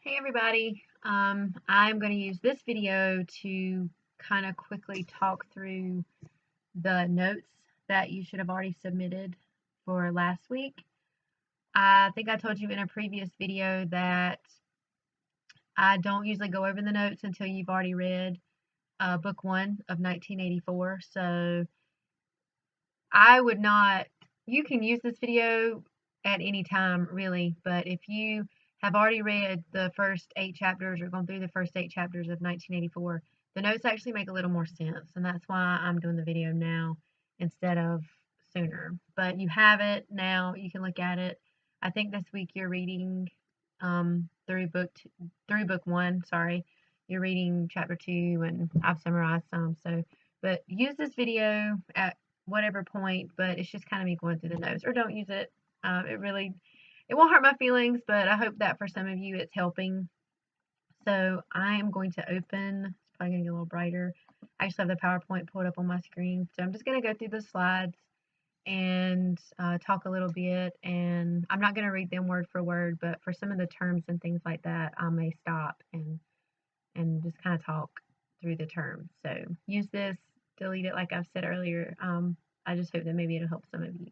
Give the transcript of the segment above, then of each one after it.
Hey everybody, I'm going to use this video to kind of quickly talk through the notes that you should have already submitted for last week. I think I told you in a previous video that I don't usually go over the notes until you've already read book 1 of 1984, so I would not, you can use this video at any time really, but if you have already read the first 8 chapters or gone through the first 8 chapters of 1984, the notes actually make a little more sense, and that's why I'm doing the video now instead of sooner. But you have it now, you can look at it. I think this week you're reading through book 1, sorry. You're reading chapter 2, and I've summarized some, so but use this video at whatever point, but it's just kind of me going through the notes, or don't use it. It won't hurt my feelings, but I hope that for some of you it's helping. So I am going to open, it's probably going to get a little brighter. I actually have the PowerPoint pulled up on my screen, so I'm just going to go through the slides and talk a little bit, and I'm not going to read them word for word, but for some of the terms and things like that, I may stop and just kind of talk through the terms. So use this, delete it like I've said earlier. I just hope that maybe it'll help some of you.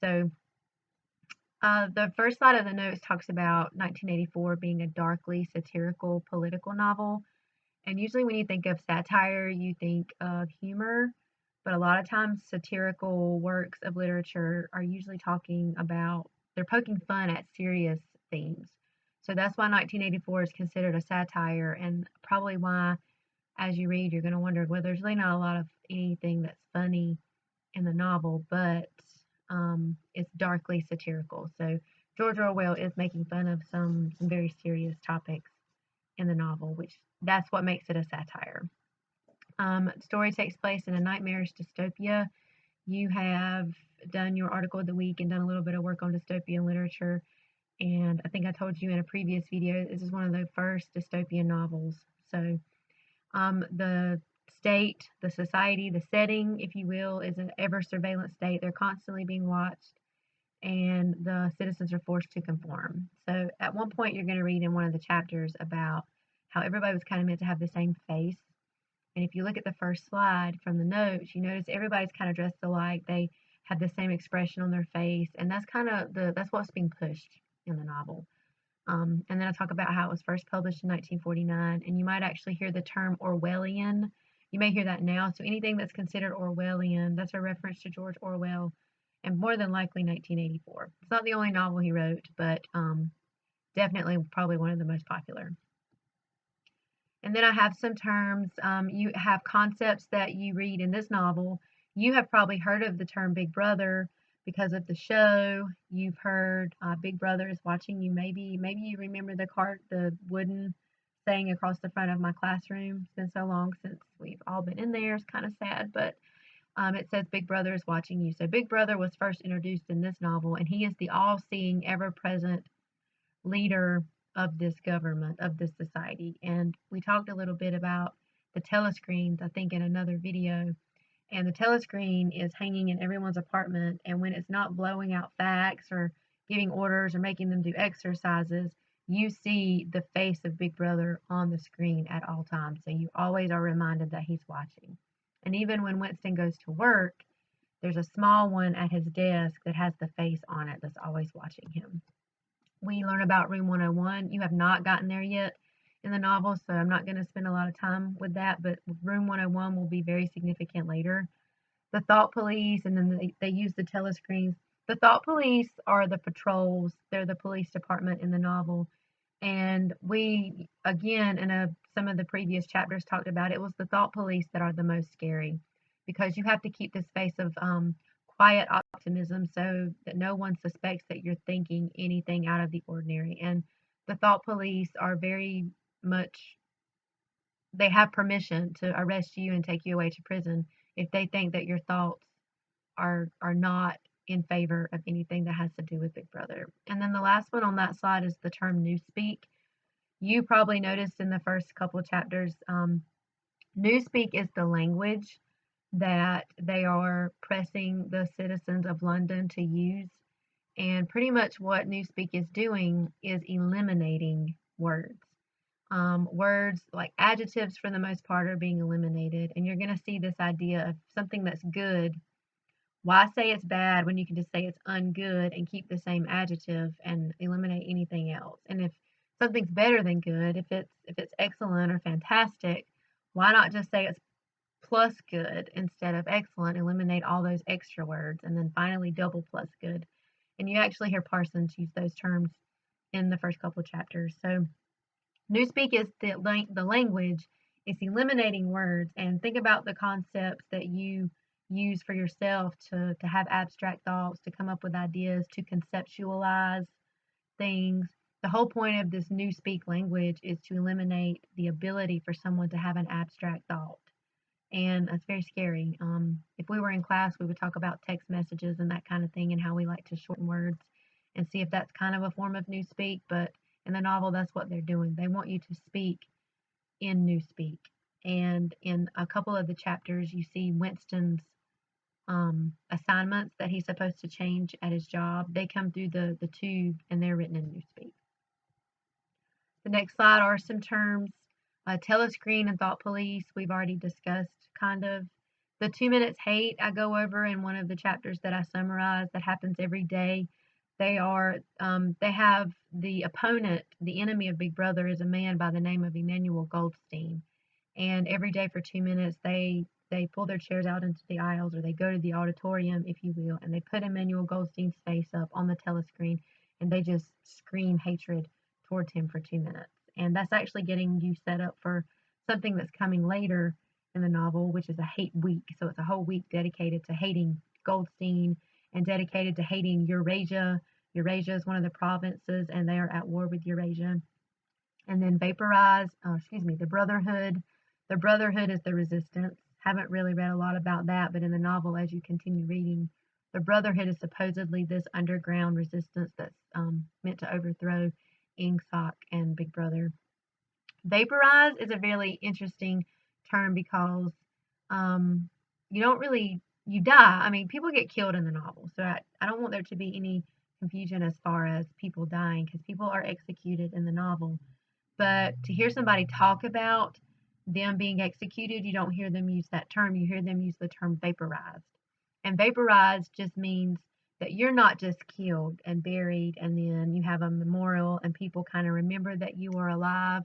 So the first slide of the notes talks about 1984 being a darkly satirical political novel. And usually when you think of satire, you think of humor, but a lot of times satirical works of literature are usually talking about, they're poking fun at serious themes. So that's why 1984 is considered a satire, and probably why as you read you're going to wonder, well, there's really not a lot of anything that's funny in the novel, but it's darkly satirical. So George Orwell is making fun of some very serious topics in the novel, which that's what makes it a satire. The story takes place in a nightmarish dystopia. You have done your article of the week and done a little bit of work on dystopian literature, and I think I told you in a previous video, this is one of the first dystopian novels. So the state, the society, the setting, if you will, is an ever surveillance state. They're constantly being watched, and the citizens are forced to conform. So at one point you're going to read in one of the chapters about how everybody was kind of meant to have the same face. And if you look at the first slide from the notes, you notice everybody's kind of dressed alike. They have the same expression on their face, and that's kind of that's what's being pushed in the novel. And then I talk about how it was first published in 1949, and you might actually hear the term Orwellian. You may hear that now. So anything that's considered Orwellian, that's a reference to George Orwell, and more than likely 1984. It's not the only novel he wrote, but definitely probably one of the most popular. And then I have some terms. You have concepts that you read in this novel. You have probably heard of the term Big Brother because of the show. You've heard Big Brother is watching you. Maybe you remember the wooden saying across the front of my classroom. It's been so long since we've all been in there. It's kind of sad, but it says Big Brother is watching you. So Big Brother was first introduced in this novel, and he is the all-seeing, ever-present leader of this government, of this society. And we talked a little bit about the telescreens, I think, in another video. And the telescreen is hanging in everyone's apartment, and when it's not blowing out facts or giving orders or making them do exercises, you see the face of Big Brother on the screen at all times. So you always are reminded that he's watching. And even when Winston goes to work, there's a small one at his desk that has the face on it that's always watching him. We learn about Room 101. You have not gotten there yet in the novel, so I'm not going to spend a lot of time with that, but Room 101 will be very significant later. The Thought Police, and then they use the telescreens. The Thought Police are the patrols. They're the police department in the novel. And we, again, in some of the previous chapters talked about, it was the Thought Police that are the most scary, because you have to keep this face of quiet optimism so that no one suspects that you're thinking anything out of the ordinary. And the Thought Police are very much, they have permission to arrest you and take you away to prison if they think that your thoughts are not in favor of anything that has to do with Big Brother. And then the last one on that slide is the term newspeak. You probably noticed in the first couple of chapters, newspeak is the language that they are pressing the citizens of London to use. And pretty much what newspeak is doing is eliminating words. Words like adjectives, for the most part, are being eliminated, and you're going to see this idea of something that's good. Why say it's bad when you can just say it's ungood and keep the same adjective and eliminate anything else? And if something's better than good, if it's excellent or fantastic, why not just say it's plus good instead of excellent? Eliminate all those extra words, and then finally double plus good. And you actually hear Parsons use those terms in the first couple of chapters. So Newspeak is the language. It's eliminating words, and think about the concepts that you use for yourself to have abstract thoughts, to come up with ideas, to conceptualize things. The whole point of this Newspeak language is to eliminate the ability for someone to have an abstract thought. And it's very scary. If we were in class, we would talk about text messages and that kind of thing and how we like to shorten words and see if that's kind of a form of Newspeak. But in the novel, that's what they're doing. They want you to speak in Newspeak. And in a couple of the chapters, you see Winston's assignments that he's supposed to change at his job. They come through the tube and they're written in Newspeak. The next slide are some terms. Telescreen and thought police, we've already discussed kind of. The 2 minutes hate, I go over in one of the chapters that I summarize, that happens every day. They have the opponent, the enemy of Big Brother, is a man by the name of Emmanuel Goldstein. And every day for 2 minutes, they pull their chairs out into the aisles, or they go to the auditorium, if you will, and they put Emmanuel Goldstein's face up on the telescreen, and they just scream hatred towards him for 2 minutes. And that's actually getting you set up for something that's coming later in the novel, which is a hate week. So it's a whole week dedicated to hating Goldstein and dedicated to hating Eurasia. Eurasia is one of the provinces, and they are at war with Eurasia. And then the Brotherhood. The Brotherhood is the resistance. Haven't really read a lot about that, but in the novel, as you continue reading, the Brotherhood is supposedly this underground resistance that's meant to overthrow Ingsoc and Big Brother. Vaporize is a really interesting term because you die. I mean, people get killed in the novel, so I don't want there to be any confusion as far as people dying, because people are executed in the novel. But to hear somebody talk about them being executed, you don't hear them use that term. You hear them use the term vaporized. And vaporized just means that you're not just killed and buried and then you have a memorial and people kind of remember that you are alive.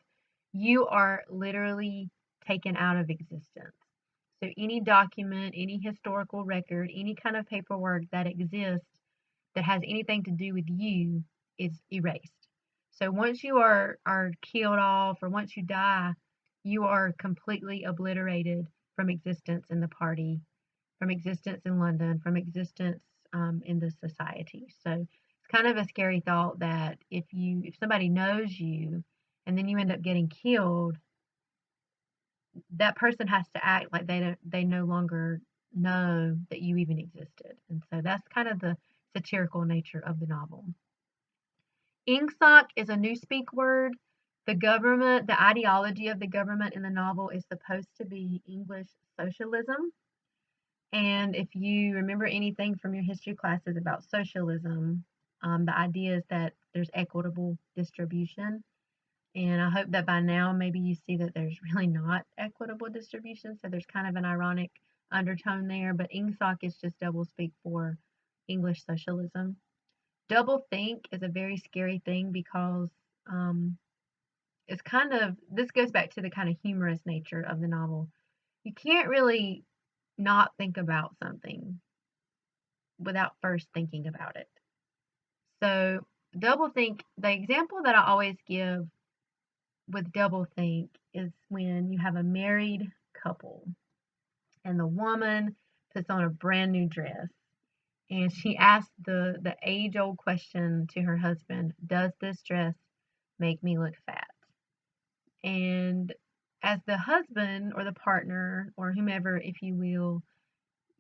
You are literally taken out of existence. So any document, any historical record, any kind of paperwork that exists that has anything to do with you is erased. So once you are killed off, or once you die, you are completely obliterated from existence in the party, from existence in London, from existence in the society. So it's kind of a scary thought that if somebody knows you and then you end up getting killed, that person has to act like they no longer know that you even existed. And so that's kind of the satirical nature of the novel. Ingsoc is a Newspeak word. The ideology of the government in the novel is supposed to be English socialism. And if you remember anything from your history classes about socialism, the idea is that there's equitable distribution. And I hope that by now maybe you see that there's really not equitable distribution. So there's kind of an ironic undertone there. But Ingsoc is just doublespeak for English socialism. Doublethink is a very scary thing because this goes back to the kind of humorous nature of the novel. You can't really not think about something without first thinking about it. So doublethink, the example that I always give with doublethink is when you have a married couple and the woman puts on a brand new dress and she asks the age-old question to her husband, does this dress make me look fat? And as the husband or the partner or whomever, if you will,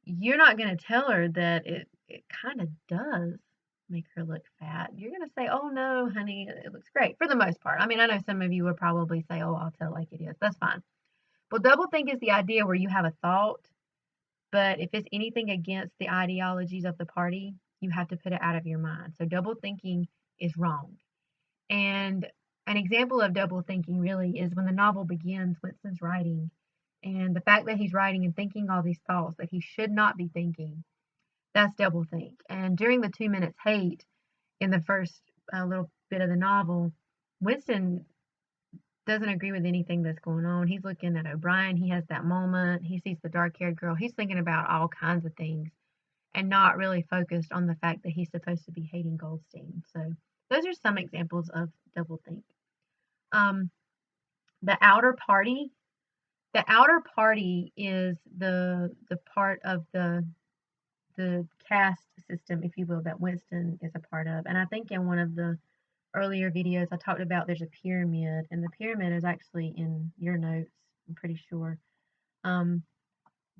you're not going to tell her that it kind of does make her look fat. You're going to say, oh no, honey, it looks great for the most part. I mean, I know some of you would probably say, oh, I'll tell like it is. That's fine. Well, doublethink is the idea where you have a thought, but if it's anything against the ideologies of the party, you have to put it out of your mind. So double thinking is wrong. And An example of double thinking really is when the novel begins, Winston's writing, and the fact that he's writing and thinking all these thoughts that he should not be thinking, that's double think. And during the 2 minutes hate in the first little bit of the novel, Winston doesn't agree with anything that's going on. He's looking at O'Brien. He has that moment. He sees the dark-haired girl. He's thinking about all kinds of things and not really focused on the fact that he's supposed to be hating Goldstein. So those are some examples of doublethink. The outer party. The outer party is the part of the caste system, if you will, that Winston is a part of. And I think in one of the earlier videos I talked about there's a pyramid, and the pyramid is actually in your notes, I'm pretty sure. And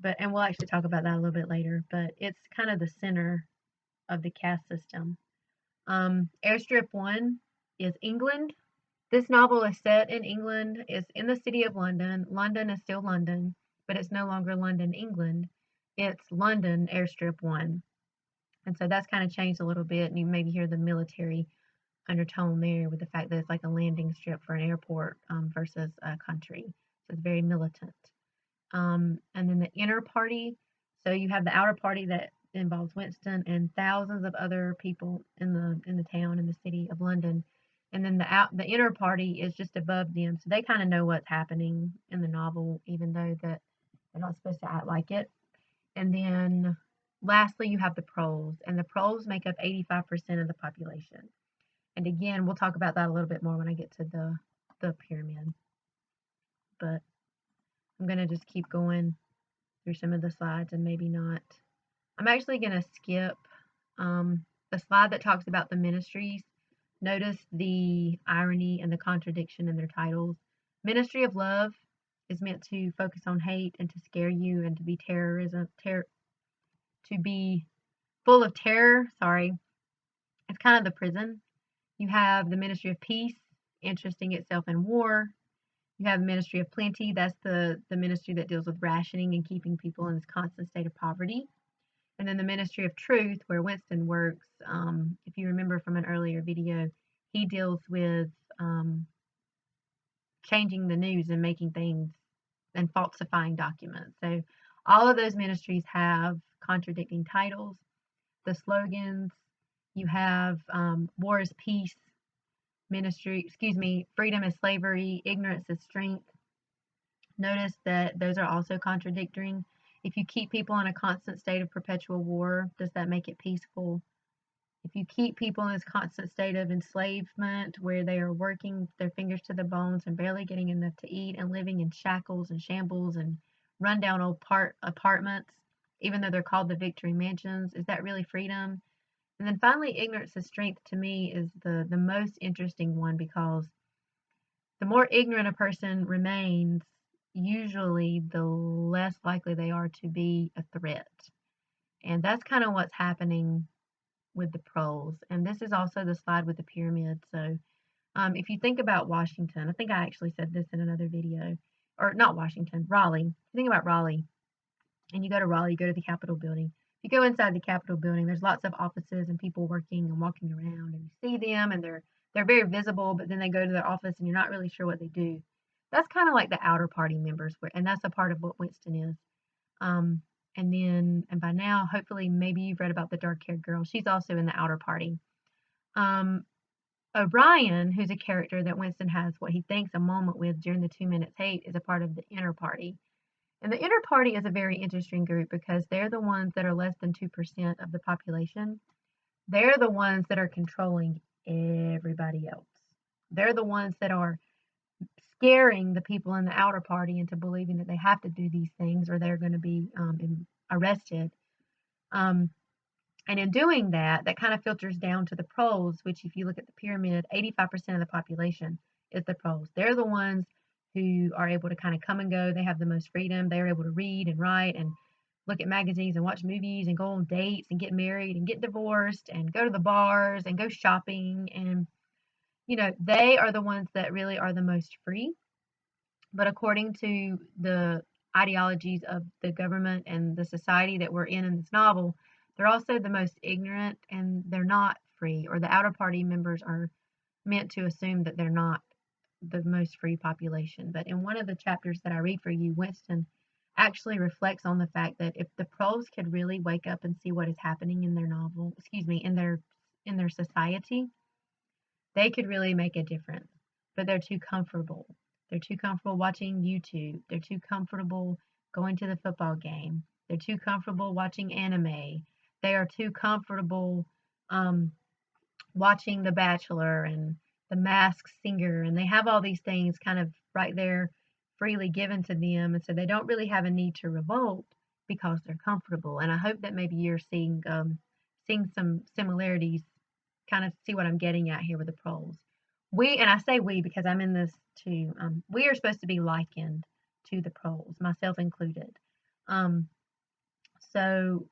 we'll actually talk about that a little bit later, but it's kind of the center of the caste system. Airstrip 1 is England. This novel is set in England. It's in the city of London. London is still London, but it's no longer London, England. It's London, Airstrip 1. And so that's kind of changed a little bit, and you maybe hear the military undertone there with the fact that it's like a landing strip for an airport versus a country. So it's very militant. And then the inner party. So you have the outer party that involves Winston and thousands of other people in the town, in the city of London. And then the inner party is just above them, so they kind of know what's happening in the novel, even though that they're not supposed to act like it. And then lastly, you have the proles, and the proles make up 85% of the population. And again, we'll talk about that a little bit more when I get to the pyramid. But I'm going to just keep going through some of the slides and maybe not. I'm actually going to skip the slide that talks about the ministries. Notice the irony and the contradiction in their titles. Ministry of Love is meant to focus on hate and to scare you and to be to be full of terror. Sorry. It's kind of the prison. You have the Ministry of Peace, interesting itself in war. You have the Ministry of Plenty. That's the ministry that deals with rationing and keeping people in this constant state of poverty. And then the Ministry of Truth, where Winston works, if you remember from an earlier video, he deals with changing the news and making things and falsifying documents. So all of those ministries have contradicting titles. The slogans, you have war is peace, freedom is slavery, ignorance is strength. Notice that those are also contradicting. If you keep people in a constant state of perpetual war, does that make it peaceful? If you keep people in this constant state of enslavement where they are working their fingers to the bones and barely getting enough to eat and living in shackles and shambles and rundown old apartments, even though they're called the Victory Mansions, is that really freedom? And then finally, ignorance is strength to me is the most interesting one, because the more ignorant a person remains, usually the less likely they are to be a threat. And that's kind of what's happening with the proles. And this is also the slide with the pyramid. So if you think about Washington, I think I actually said this in another video, or not Washington, Raleigh. If you think about Raleigh, and you go to Raleigh, you go to the Capitol building. If you go inside the Capitol building, there's lots of offices and people working and walking around, and you see them, and they're very visible, but then they go to their office and you're not really sure what they do. That's kind of like the outer party members, and that's a part of what Winston is. And by now, hopefully, maybe you've read about the dark-haired girl. She's also in the outer party. O'Brien, who's a character that Winston has what he thinks a moment with during the 2 minutes hate, is a part of the inner party. And the inner party is a very interesting group because they're the ones that are less than 2% of the population. They're the ones that are controlling everybody else. They're the ones that are scaring the people in the outer party into believing that they have to do these things or they're going to be arrested. And in doing that, that kind of filters down to the proles, which if you look at the pyramid, 85% of the population is the proles. They're the ones who are able to kind of come and go. They have the most freedom. They're able to read and write and look at magazines and watch movies and go on dates and get married and get divorced and go to the bars and go shopping. And, they are the ones that really are the most free. But according to the ideologies of the government and the society that we're in this novel, they're also the most ignorant, and they're not free, or the outer party members are meant to assume that they're not the most free population. But in one of the chapters that I read for you, Winston actually reflects on the fact that if the proles could really wake up and see what is happening in their novel, excuse me, in their society, they could really make a difference. But they're too comfortable. They're too comfortable watching YouTube. They're too comfortable going to the football game. They're too comfortable watching anime. They are too comfortable um, watching The Bachelor and The Masked Singer, and they have all these things kind of right there freely given to them, and so they don't really have a need to revolt because they're comfortable. And I hope that maybe you're seeing some similarities, kind of see what I'm getting at here with the proles. And I say we because I'm in this too. We are supposed to be likened to the proles, myself included. Um, so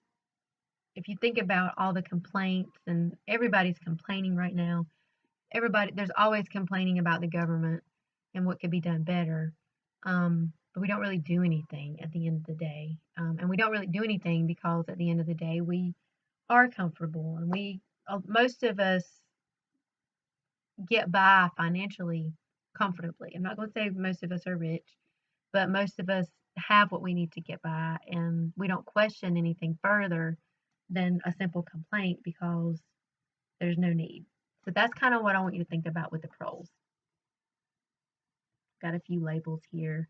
if you think about all the complaints, and everybody's complaining right now, there's always complaining about the government and what could be done better. But we don't really do anything at the end of the day. And we don't really do anything because at the end of the day, we are comfortable, and most of us get by financially comfortably. I'm not going to say most of us are rich, but most of us have what we need to get by, and we don't question anything further than a simple complaint because there's no need. So that's kind of what I want you to think about with the proles. Got a few labels here.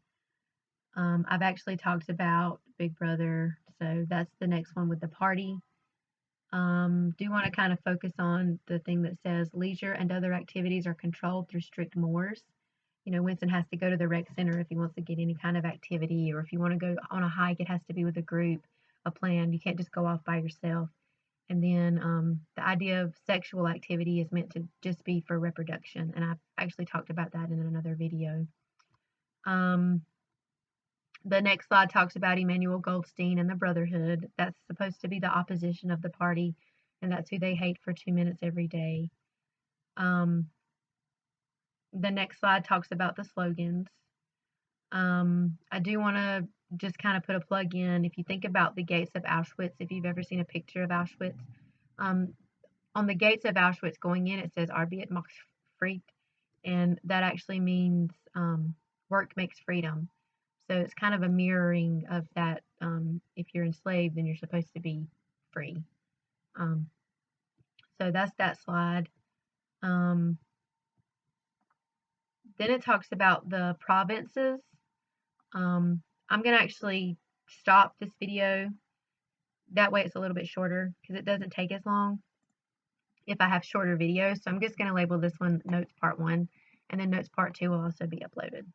I've actually talked about Big Brother, so that's the next one with the party. Do want to kind of focus on the thing that says leisure and other activities are controlled through strict mores. You know, Winston has to go to the rec center if he wants to get any kind of activity, or if you want to go on a hike, it has to be with a group, a plan. You can't just go off by yourself. And then the idea of sexual activity is meant to just be for reproduction, and I've actually talked about that in another video. The next slide talks about Emmanuel Goldstein and the Brotherhood. That's supposed to be the opposition of the party, and that's who they hate for 2 minutes every day. The next slide talks about the slogans. I do want to just kind of put a plug in. If you think about the gates of Auschwitz, if you've ever seen a picture of Auschwitz, on the gates of Auschwitz going in, it says Arbeit macht frei, and that actually means work makes freedom. So it's kind of a mirroring of that. If you're enslaved, then you're supposed to be free. So that's that slide. Then it talks about the provinces. I'm going to actually stop this video. That way it's a little bit shorter because it doesn't take as long if I have shorter videos. So I'm just going to label this one Notes Part 1, and then Notes Part 2 will also be uploaded.